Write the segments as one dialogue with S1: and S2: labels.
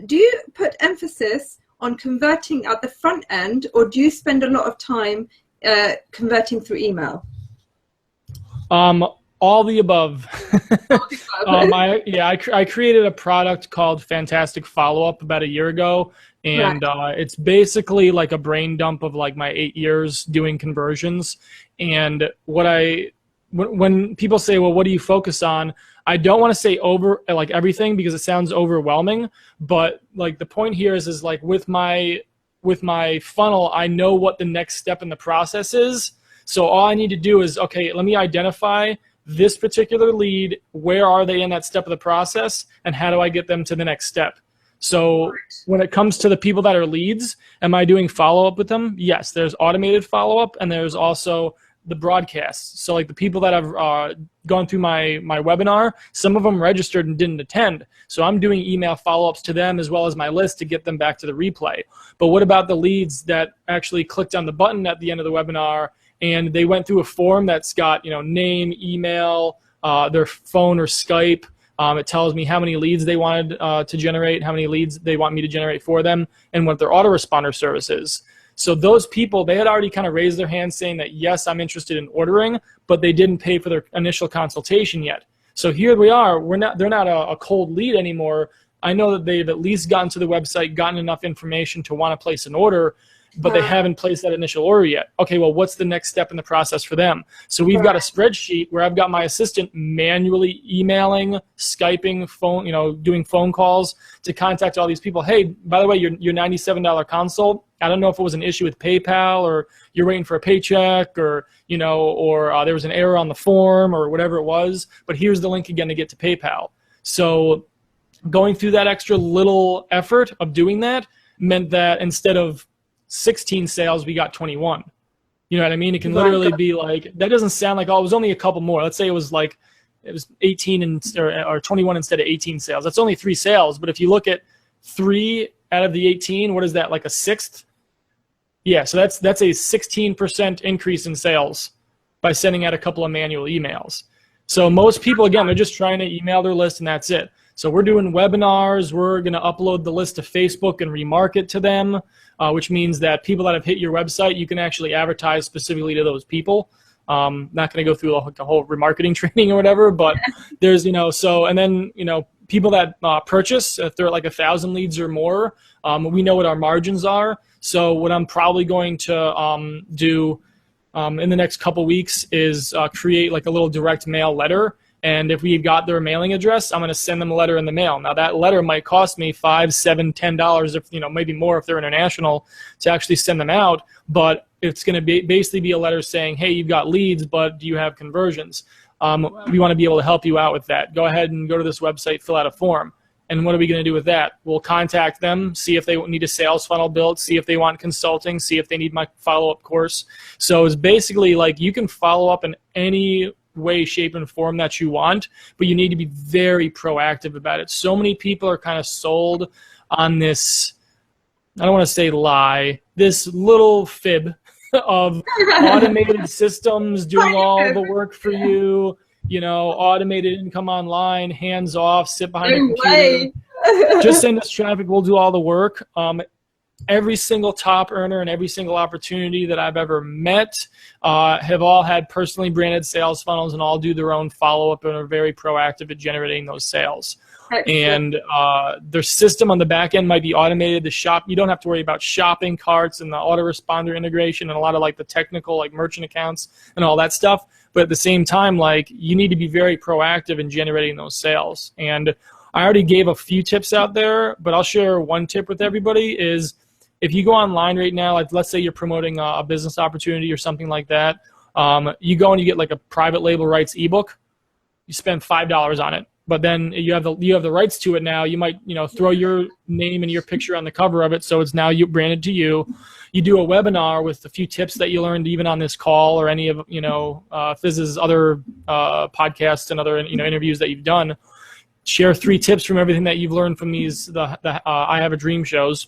S1: do you put emphasis on converting at the front end, or do you spend a lot of time converting through email?
S2: All the above. I created a product called Fantastic Follow-Up about a year ago, and it's basically like a brain dump of like my 8 years doing conversions. And when people say, well, what do you focus on? I don't want to say like everything because it sounds overwhelming, but like the point here is like with my funnel, I know what the next step in the process is. So all I need to do is, okay, let me identify this particular lead, where are they in that step of the process, and how do I get them to the next step? So when it comes to the people that are leads, am I doing follow-up with them? Yes, there's automated follow-up, and there's also the broadcasts. So like the people that have gone through my webinar, some of them registered and didn't attend. So I'm doing email follow-ups to them as well as my list to get them back to the replay. But what about the leads that actually clicked on the button at the end of the webinar and they went through a form that's got, name, email, their phone or Skype. It tells me how many leads they wanted to generate, how many leads they want me to generate for them, and what their autoresponder service is. So those people, they had already kind of raised their hand saying that, yes, I'm interested in ordering, but they didn't pay for their initial consultation yet. So here we are. They're not a cold lead anymore. I know that they've at least gotten to the website, gotten enough information to want to place an order, but they haven't placed that initial order yet. Okay, well, what's the next step in the process for them? So we've got a spreadsheet where I've got my assistant manually emailing, Skyping, doing phone calls to contact all these people. Hey, by the way, your $97 consult, I don't know if it was an issue with PayPal or you're waiting for a paycheck or there was an error on the form or whatever it was, but here's the link again to get to PayPal. So going through that extra little effort of doing that meant that instead of 16 sales, we got 21. You know what I mean? It can literally be like, that doesn't sound like, oh, it was only a couple more. Let's say it was 18 or 21 instead of 18 sales. That's only 3 sales. But if you look at 3 out of the 18, what is that, like a sixth? Yeah, so that's a 16% increase in sales by sending out a couple of manual emails. So most people, again, they're just trying to email their list and that's it. So we're doing webinars. We're going to upload the list to Facebook and remarket to them, which means that people that have hit your website, you can actually advertise specifically to those people. Not going to go through the whole remarketing training or whatever, but there's, and then, people that purchase, if they're at like 1,000 leads or more, we know what our margins are. So what I'm probably going to do in the next couple weeks is create like a little direct mail letter. And if we've got their mailing address, I'm going to send them a letter in the mail. Now that letter might cost me $5, $7, $10, if maybe more if they're international, to actually send them out. But it's going to basically be a letter saying, hey, you've got leads, but do you have conversions? We want to be able to help you out with that. Go ahead and go to this website, fill out a form. And what are we going to do with that? We'll contact them, see if they need a sales funnel built, see if they want consulting, see if they need my follow-up course. So it's basically like you can follow up in any way, shape, and form that you want, but you need to be very proactive about it. So many people are kind of sold on this, I don't want to say lie, this little fib of automated systems doing all the work for you, automated income online, hands off, sit behind a computer. Just send us traffic, we'll do all the work. Every single top earner and every single opportunity that I've ever met have all had personally branded sales funnels and all do their own follow-up and are very proactive at generating those sales. And their system on the back end might be automated. You don't have to worry about shopping carts and the autoresponder integration and a lot of like the technical like merchant accounts and all that stuff. But at the same time, like you need to be very proactive in generating those sales. And I already gave a few tips out there, but I'll share one tip with everybody is if you go online right now, like let's say you're promoting a business opportunity or something like that, you go and you get like a private label rights ebook, you spend $5 on it. But then you have the rights to it now. You might throw your name and your picture on the cover of it, so it's now branded to you. You do a webinar with a few tips that you learned even on this call or any of Fizz's other podcasts and other interviews that you've done. Share 3 tips from everything that you've learned from these I Have a Dream shows.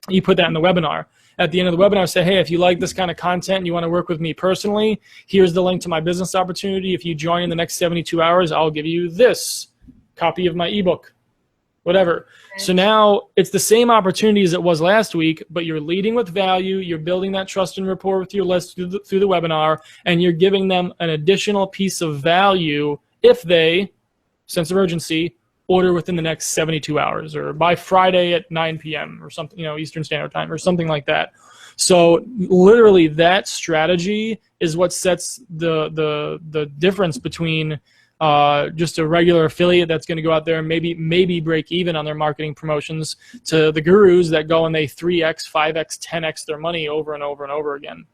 S2: You put that in the webinar. At the end of the webinar, say, hey, if you like this kind of content and you want to work with me personally, here's the link to my business opportunity. If you join in the next 72 hours, I'll give you this copy of my ebook. whatever. So now it's the same opportunity as it was last week, but you're leading with value. You're building that trust and rapport with your list through the webinar, and you're giving them an additional piece of value if they, sense of urgency, order within the next 72 hours or by Friday at 9 p.m. or something, Eastern Standard Time or something like that. So literally that strategy is what sets the difference between just a regular affiliate that's going to go out there and maybe break even on their marketing promotions to the gurus that go and they 3x, 5x, 10x their money over and over and over again.